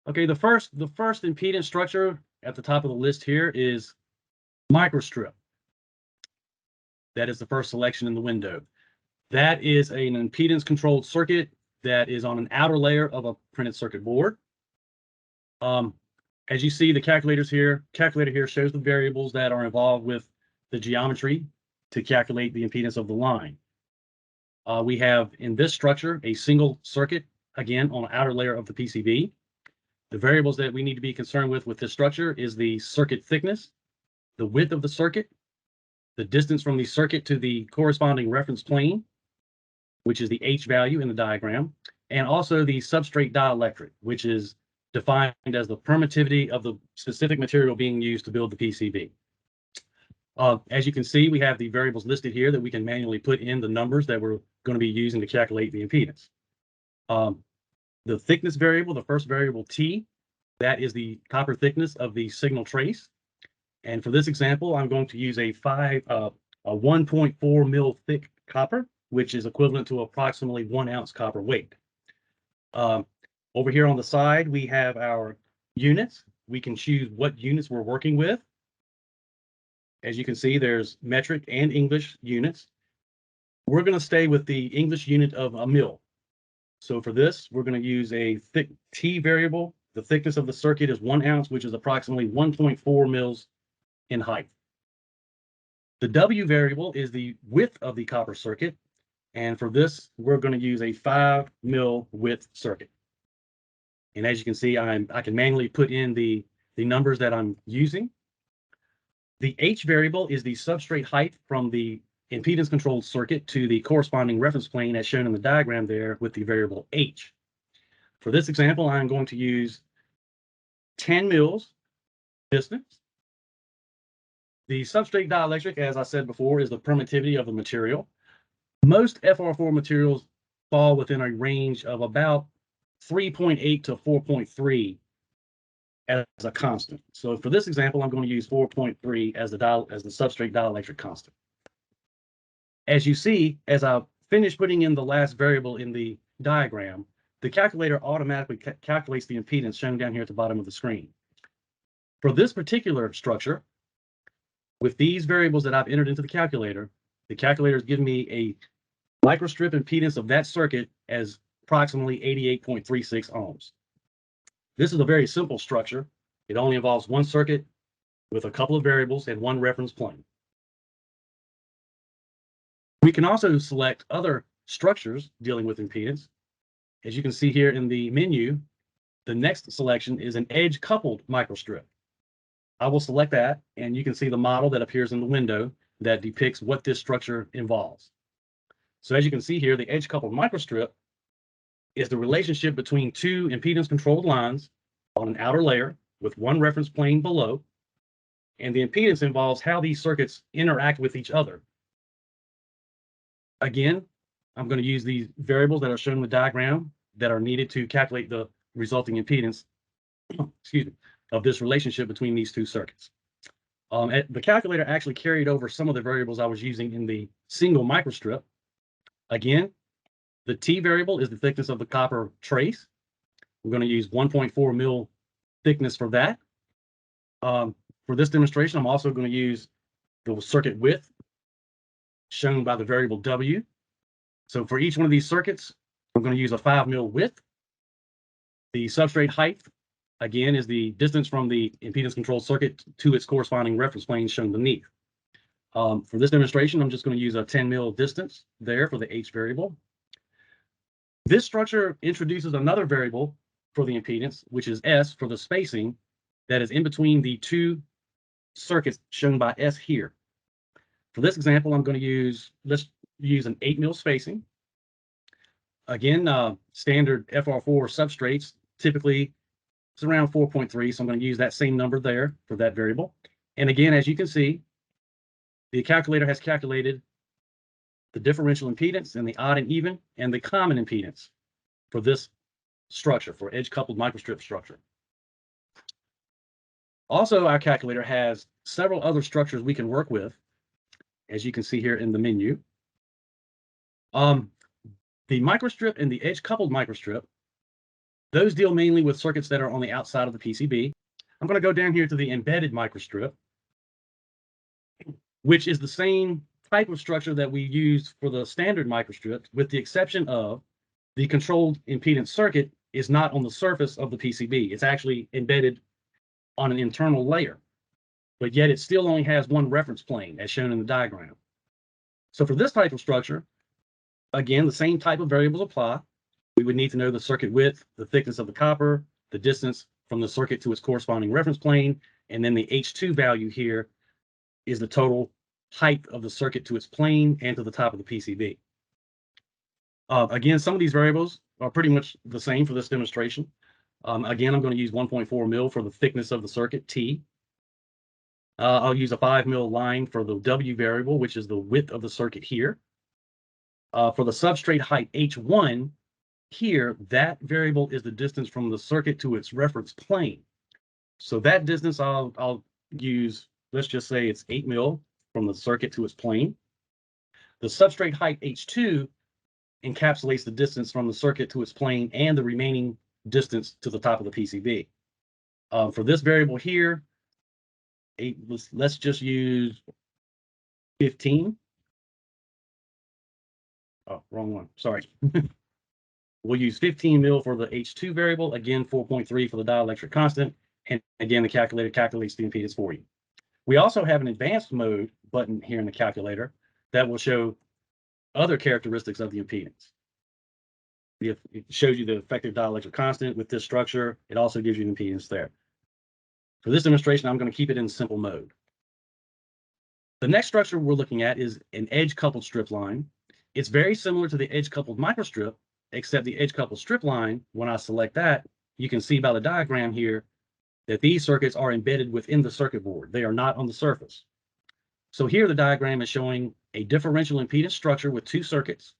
Okay, the first impedance structure at the top of the list here is microstrip. That is the first selection in the window. That is an impedance controlled circuit that is on an outer layer of a printed circuit board. As you see, the calculator here shows the variables that are involved with the geometry to calculate the impedance of the line. We have in this structure a single circuit, again, on the outer layer of the PCB. The variables that we need to be concerned with this structure is the circuit thickness, the width of the circuit, the distance from the circuit to the corresponding reference plane, which is the H value in the diagram, and also the substrate dielectric, which is defined as the permittivity of the specific material being used to build the PCB. As you can see, we have the variables listed here that we can manually put in the numbers that we're going to be using to calculate the impedance. The thickness variable, the first variable T, that is the copper thickness of the signal trace. And for this example, I'm going to use a 1.4 mil thick copper, which is equivalent to approximately 1 ounce copper weight. Over here on the side, we have our units. We can choose what units we're working with. As you can see, there's metric and English units. We're going to stay with the English unit of a mil. So for this, we're going to use a thick T variable. The thickness of the circuit is 1 ounce, which is approximately 1.4 mils in height. The W variable is the width of the copper circuit. And for this, we're going to use a 5 mil width circuit. And as you can see, I can manually put in the numbers that I'm using. The H variable is the substrate height from the impedance controlled circuit to the corresponding reference plane as shown in the diagram there with the variable H. For this example, I'm going to use 10 mils distance. The substrate dielectric, as I said before, is the permittivity of the material. Most FR4 materials fall within a range of about 3.8 to 4.3 as a constant. So for this example, I'm going to use 4.3 as the substrate dielectric constant. As you see, as I finish putting in the last variable in the diagram, the calculator automatically calculates the impedance shown down here at the bottom of the screen. For this particular structure, with these variables that I've entered into the calculator is giving me a microstrip impedance of that circuit as approximately 88.36 ohms. This is a very simple structure. It only involves one circuit with a couple of variables and one reference plane. We can also select other structures dealing with impedance. As you can see here in the menu, the next selection is an edge-coupled microstrip. I will select that, and you can see the model that appears in the window that depicts what this structure involves. So as you can see here, the edge-coupled microstrip is the relationship between two impedance-controlled lines on an outer layer with one reference plane below, and the impedance involves how these circuits interact with each other. Again, I'm going to use these variables that are shown in the diagram that are needed to calculate the resulting impedance excuse me, of this relationship between these two circuits. The calculator actually carried over some of the variables I was using in the single microstrip. Again, the T variable is the thickness of the copper trace. We're going to use 1.4 mil thickness for that. For this demonstration, I'm also going to use the circuit width shown by the variable W. So for each one of these circuits, I'm going to use a 5 mil width. The substrate height, again, is the distance from the impedance controlled circuit to its corresponding reference plane shown beneath. For this demonstration, I'm just going to use a 10 mil distance there for the H variable. This structure introduces another variable for the impedance, which is S for the spacing that is in between the two circuits shown by S here. For this example, I'm going to use, let's use an 8 mil spacing. Again, standard FR4 substrates, typically it's around 4.3, so I'm going to use that same number there for that variable. And again, as you can see, the calculator has calculated the differential impedance and the odd and even and the common impedance for this structure, for edge-coupled microstrip structure. Also, our calculator has several other structures we can work with, as you can see here in the menu. The microstrip and the edge-coupled microstrip Those deal mainly with circuits that are on the outside of the PCB. I'm going to go down here to the embedded microstrip, which is the same type of structure that we use for the standard microstrip, with the exception of the controlled impedance circuit is not on the surface of the PCB. It's actually embedded on an internal layer, but yet it still only has one reference plane as shown in the diagram. So for this type of structure, again, the same type of variables apply. We would need to know the circuit width, the thickness of the copper, the distance from the circuit to its corresponding reference plane, and then the H2 value here is the total height of the circuit to its plane and to the top of the PCB. Again, some of these variables are pretty much the same for this demonstration. Again, I'm going to use 1.4 mil for the thickness of the circuit, T. I'll use a 5 mil line for the W variable, which is the width of the circuit here. For the substrate height, H1, here, that variable is the distance from the circuit to its reference plane. So that distance I'll use, let's just say it's 8 mil from the circuit to its plane. The substrate height, H2, encapsulates the distance from the circuit to its plane and the remaining distance to the top of the PCB. For this variable here, let's just use 15. Oh, wrong one. Sorry. We'll use 15 mil for the H2 variable, again 4.3 for the dielectric constant, and again the calculator calculates the impedance for you. We also have an advanced mode button here in the calculator that will show other characteristics of the impedance. It shows you the effective dielectric constant with this structure. It also gives you an impedance there. For this demonstration, I'm going to keep it in simple mode. The next structure we're looking at is an edge-coupled strip line. It's very similar to the edge-coupled microstrip, except the edge-coupled strip line, when I select that, you can see by the diagram here that these circuits are embedded within the circuit board. They are not on the surface. So here the diagram is showing a differential impedance structure with two circuits,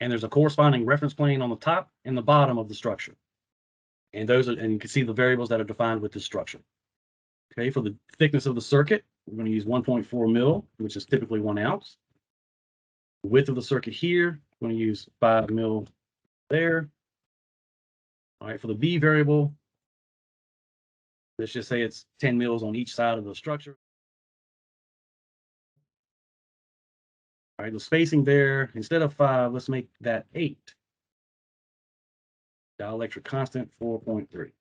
and there's a corresponding reference plane on the top and the bottom of the structure. And you can see the variables that are defined with this structure. Okay, for the thickness of the circuit, we're going to use 1.4 mil, which is typically 1 ounce. The width of the circuit here, we're going to use 5 mil there. All right, for the B variable, let's just say it's 10 mils on each side of the structure. All right, the spacing there, instead of 5, let's make that 8. Dielectric constant, 4.3.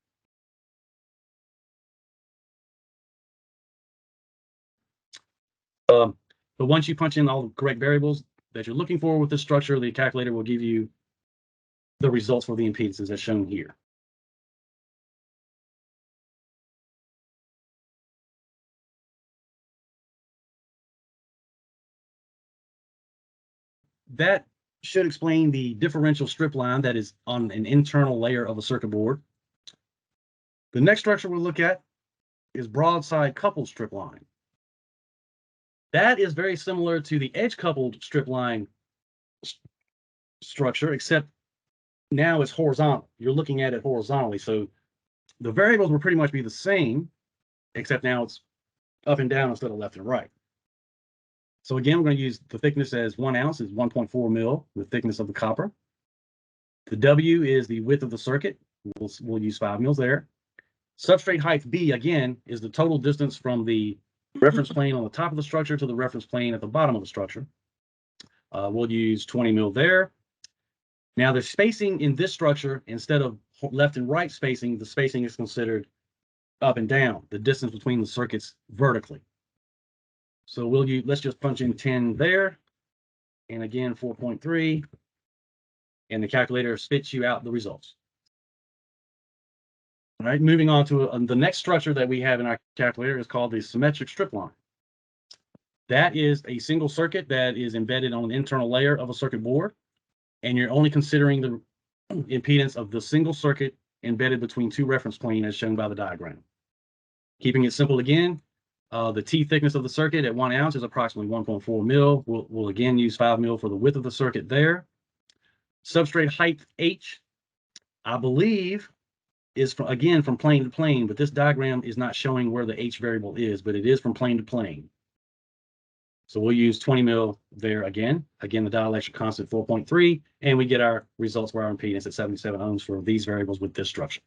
But once you punch in all the correct variables that you're looking for with this structure, the calculator will give you the results for the impedances as shown here. That should explain the differential strip line that is on an internal layer of a circuit board. The next structure we'll look at is broadside coupled strip line. That is very similar to the edge coupled strip line structure, except now it's horizontal. You're looking at it horizontally. So the variables will pretty much be the same, except now it's up and down instead of left and right. So again, we're going to use the thickness as 1 ounce is 1.4 mil, the thickness of the copper. The W is the width of the circuit. We'll use 5 mils there. Substrate height B, again, is the total distance from the reference plane on the top of the structure to the reference plane at the bottom of the structure. We'll use 20 mil there. Now the spacing in this structure, instead of left and right spacing, the spacing is considered up and down, the distance between the circuits vertically. So let's just punch in 10 there, and again 4.3, and the calculator spits you out the results. All right, moving on to the next structure that we have in our calculator is called the symmetric strip line. That is a single circuit that is embedded on an internal layer of a circuit board, and you're only considering the impedance of the single circuit embedded between two reference planes as shown by the diagram. Keeping it simple again, the T thickness of the circuit at 1 ounce is approximately 1.4 mil. We'll again use 5 mil for the width of the circuit there. Substrate height H, I believe, is from plane to plane, but this diagram is not showing where the H variable is, but it is from plane to plane. So we'll use 20 mil there again. Again, the dielectric constant 4.3, and we get our results for our impedance at 77 ohms for these variables with this structure.